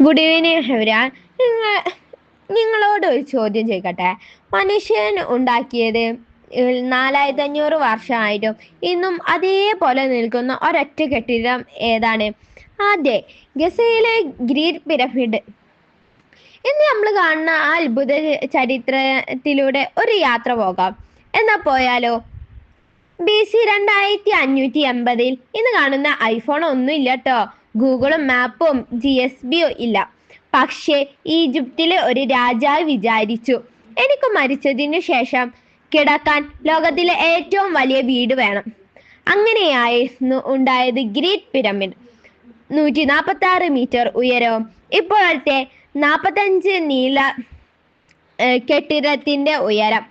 Good evening ഹെവരാൻ. നിങ്ങളോട് ഒരു ചോദ്യം ചോദിക്കട്ടെ. മനുഷ്യൻ ഉണ്ടാക്കിയത് 4500 വർഷമായിട്ടും ഇന്നും അതേപോലെ നിൽക്കുന്ന ഒരൊറ്റ കെട്ടിടം ഏതാണ്? അതെ, ഗസയിലെ ഗ്രീറ്റ് പിരമിഡ്. ഇന്ന് നമ്മൾ കാണുന്ന ആ അത്ഭുത ചരിത്രത്തിലൂടെ ഒരു യാത്ര പോകാം. എന്നാ പോയാലോ? BC 2580 ഇന്ന് കാണുന്ന ഐഫോൺ ഒന്നും ഇല്ല കേട്ടോ. ഗൂഗിളും മാപ്പും GSBയും ഇല്ല. പക്ഷേ ഈജിപ്തിലെ ഒരു രാജാവ് വിചാരിച്ചു, എനിക്ക് മരിച്ചതിനു ശേഷം കിടക്കാൻ ലോകത്തിലെ ഏറ്റവും വലിയ വീട് വേണം. അങ്ങനെയായിരുന്നു ഉണ്ടായത് ഗ്രീറ്റ് പിരമിഡ്. 146 മീറ്റർ ഉയരവും ഇപ്പോഴത്തെ 45 നീള കെട്ടിടത്തിന്റെ ഉയരം,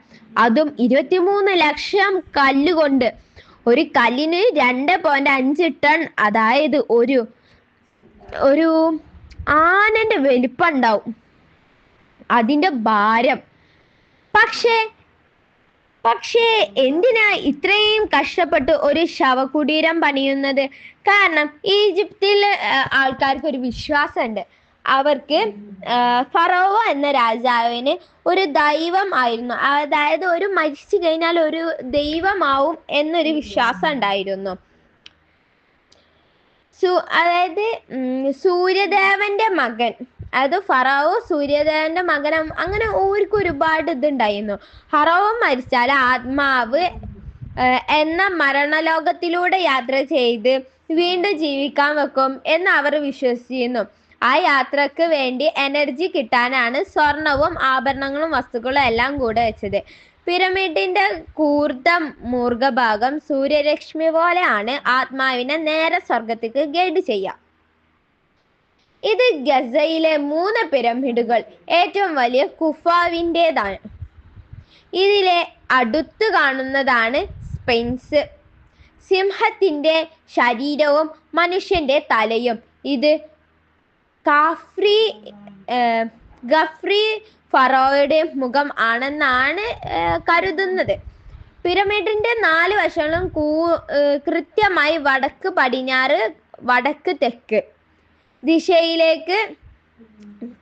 അതും 23 ലക്ഷം കല്ലുകൊണ്ട്. ഒരു കല്ലിന് 2.5 ടൺ, അതായത് ഒരു ആനന്റെ വലിപ്പം ഉണ്ടാവും അതിന്റെ ഭാരം. പക്ഷേ എന്തിനാ ഇത്രയും കഷ്ടപ്പെട്ട് ഒരു ശവകുടീരം പണിയുന്നത്? കാരണം ഈജിപ്തിലെ ആൾക്കാർക്ക് ഒരു വിശ്വാസമുണ്ട്. അവർക്ക് ഫറോവ എന്ന രാജാവിന് ഒരു ദൈവം ആയിരുന്നു, അതായത് ഒരു മരിച്ചു കഴിഞ്ഞാൽ ഒരു ദൈവമാവും എന്നൊരു വിശ്വാസം ഉണ്ടായിരുന്നു. അതായത് സൂര്യദേവന്റെ മകൻ, അത് ഫറോവ സൂര്യദേവന്റെ മകനും, അങ്ങനെ ഓർക്ക് ഒരുപാട് ഇതുണ്ടായിരുന്നു. ഫറോവ മരിച്ചാൽ ആത്മാവ് എന്ന മരണലോകത്തിലൂടെ യാത്ര ചെയ്ത് വീണ്ടും ജീവിക്കാൻ വെക്കും എന്ന് അവർ വിശ്വസിച്ചിരുന്നു. ആ യാത്രക്ക് വേണ്ടി എനർജി കിട്ടാനാണ് സ്വർണവും ആഭരണങ്ങളും വസ്തുക്കളും എല്ലാം കൂടെ വെച്ചത്. പിരമിഡിന്റെ കൂർത്ത മൂർഖഭാഗം സൂര്യരശ്മി പോലെയാണ് ആത്മാവിനെ നേരെ സ്വർഗത്തേക്ക് ഗൈഡ് ചെയ്യുക. ഇത് ഗസയിലെ 3 പിരമിഡുകൾ ഏറ്റവും വലിയ കുഫാവിൻ്റെതാണ്. ഇതിലെ അടുത്ത് കാണുന്നതാണ് സ്ഫിൻക്സ്, സിംഹത്തിന്റെ ശരീരവും മനുഷ്യന്റെ തലയും. ഇത് ഗഫ്രി ഫറോയുടെ മുഖം ആണെന്നാണ് കരുതുന്നത്. പിരമിഡിന്റെ 4 വശങ്ങളും കൃത്യമായി വടക്ക് പടിഞ്ഞാറ് വടക്ക് തെക്ക് ദിശയിലേക്ക്,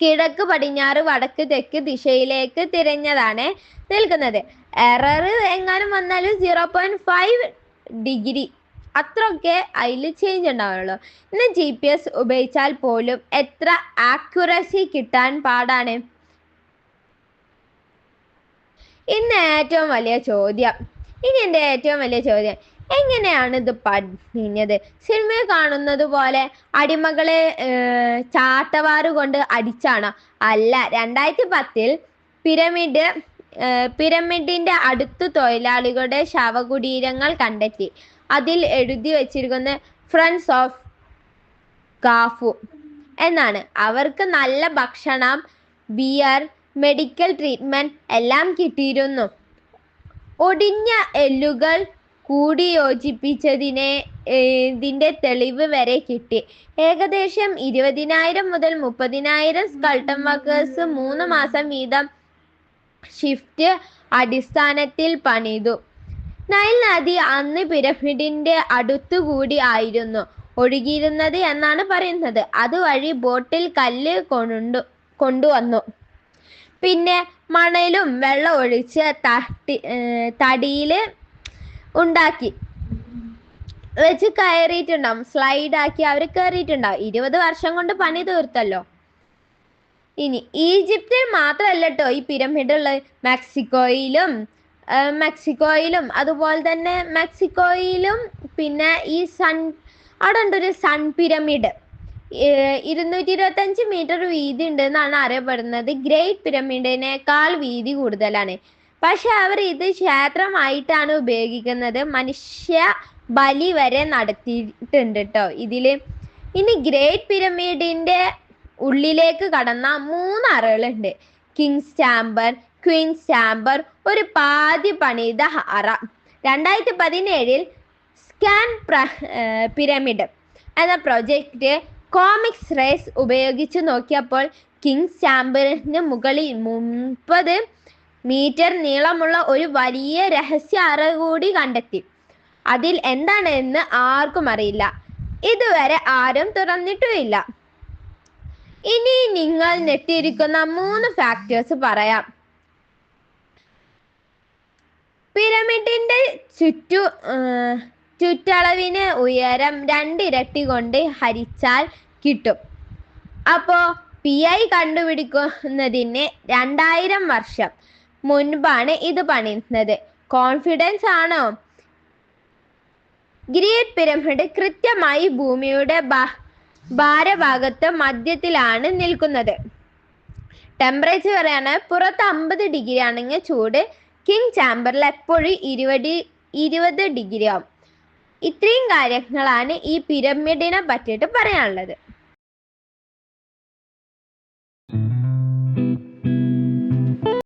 കിഴക്ക് പടിഞ്ഞാറ് വടക്ക് തെക്ക് ദിശയിലേക്ക് തിരിഞ്ഞതാണ് നിൽക്കുന്നത്. എറർ എങ്ങാനും വന്നാലും 0.5 ഡിഗ്രി അത്രയൊക്കെ അതിൽ ചേഞ്ച് ഉണ്ടാവുള്ളൂ. ഇന്ന് GPS ഉപയോഗിച്ചാൽ പോലും എത്ര ആക്യുറസി കിട്ടാൻ പാടാണ്. ഇന്ന് ഏറ്റവും വലിയ ചോദ്യം, ഇനി എൻ്റെ ഏറ്റവും വലിയ ചോദ്യം, എങ്ങനെയാണ് ഇത് പണിഞ്ഞത്? സിനിമയിൽ കാണുന്നത് പോലെ അടിമകളെ ചാട്ടവാറ് കൊണ്ട് അടിച്ചാണോ? അല്ല. 2010 പിരമിഡിന്റെ അടുത്ത് തൊഴിലാളികളുടെ ശവകുടീരങ്ങൾ കണ്ടെത്തി. അതിൽ എഴുതി വച്ചിരിക്കുന്ന ഫ്രണ്ട്സ് ഓഫ് കാഫു എന്നാണ്. അവർക്ക് നല്ല ഭക്ഷണം, ബിയർ, മെഡിക്കൽ ട്രീറ്റ്മെന്റ് എല്ലാം കിട്ടിയിരുന്നു. ഒടിഞ്ഞ എല്ലുകൾ കൂടിയോജിപ്പിച്ചതിന്റെ തെളിവ് വരെ കിട്ടി. ഏകദേശം 20,000 മുതൽ 30,000 സ്കൾട്ടൺ വർക്കേഴ്സ് 3 മാസം വീതം ഷിഫ്റ്റ് അടിസ്ഥാനത്തിൽ പണിതു. നൈൽ നദി അന്ന് പിരമിഡിന്റെ അടുത്തുകൂടി ആയിരുന്നു ഒഴുകിയിരുന്നത് എന്നാണ് പറയുന്നത്. അതുവഴി ബോട്ടിൽ കല്ല് കൊണ്ടുവന്നു. പിന്നെ മണലും വെള്ളം ഒഴിച്ച് തടിയിൽ ഉണ്ടാക്കി വെച്ച് കയറിയിട്ടുണ്ടാവും, സ്ലൈഡ് ആക്കി അവർ കയറിയിട്ടുണ്ടാവും. 20 വർഷം കൊണ്ട് പണി തീർത്തല്ലോ. ഇനി ഈജിപ്തിൽ മാത്രമല്ല കേട്ടോ ഈ പിരമിഡ് ഉള്ളത്. മെക്സിക്കോയിലും അതുപോലെ തന്നെ പിന്നെ ഈ അവിടെ ഉണ്ടൊരു സൺ പിരമിഡ്. 225 മീറ്റർ വീതി ഉണ്ട് എന്നാണ് അറിയപ്പെടുന്നത്. ഗ്രേറ്റ് പിരമിഡിനേക്കാൾ വീതി കൂടുതലാണ്. പക്ഷെ അവർ ഇത് ക്ഷേത്രമായിട്ടാണ് ഉപയോഗിക്കുന്നത്. മനുഷ്യ ബലി വരെ നടത്തിയിട്ടുണ്ട് കേട്ടോ ഇതില്. ഇനി ഗ്രേറ്റ് പിരമിഡിന്റെ ഉള്ളിലേക്ക് കടന്ന 3 അറകളുണ്ട്. കിങ്സ് ചാമ്പർ, ക്വീൻസ് ചാമ്പർ, ഒരു പാതി പണിത അറ. 2017 സ്കാൻ പിരമിഡ് എന്ന പ്രൊജക്റ്റ് കോമിക്സ് റേസ് ഉപയോഗിച്ച് നോക്കിയപ്പോൾ കിങ്സ് ചാമ്പറിന് മുകളിൽ 30 മീറ്റർ നീളമുള്ള ഒരു വലിയ രഹസ്യ അറ കൂടി കണ്ടെത്തി. അതിൽ എന്താണെന്ന് ആർക്കും അറിയില്ല. ഇതുവരെ ആരും തുറന്നിട്ടുമില്ല. ഇനി നിങ്ങൾ ഞെട്ടിയിരിക്കുന്ന 3 ഫാക്ടേഴ്സ് പറയാം. പിരമിഡിന്റെ ചുറ്റളവിന് ഉയരം 2 ഇരട്ടി കൊണ്ട് ഹരിച്ചാൽ കിട്ടും. അപ്പോ PI കണ്ടുപിടിക്കുന്നതിന് 2000 വർഷം മുൻപാണ് ഇത് പണിയുന്നത്. കോൺഫിഡൻസ് ആണോ? ഗ്രേറ്റ് പിരമിഡ് കൃത്യമായി ഭൂമിയുടെ ഭാരഭാഗത്ത് മധ്യത്തിലാണ് നിൽക്കുന്നത്. ടെമ്പറേച്ചർ പറയാണ്, പുറത്ത് 50 ഡിഗ്രി ആണെങ്കിൽ ചൂട് കിങ് ചാമ്പറിൽ എപ്പോഴും 20 ഡിഗ്രി ആവും. ഇത്രയും കാര്യങ്ങളാണ് ഈ പിരമിഡിനെ പറ്റിയിട്ട് പറയാനുള്ളത്.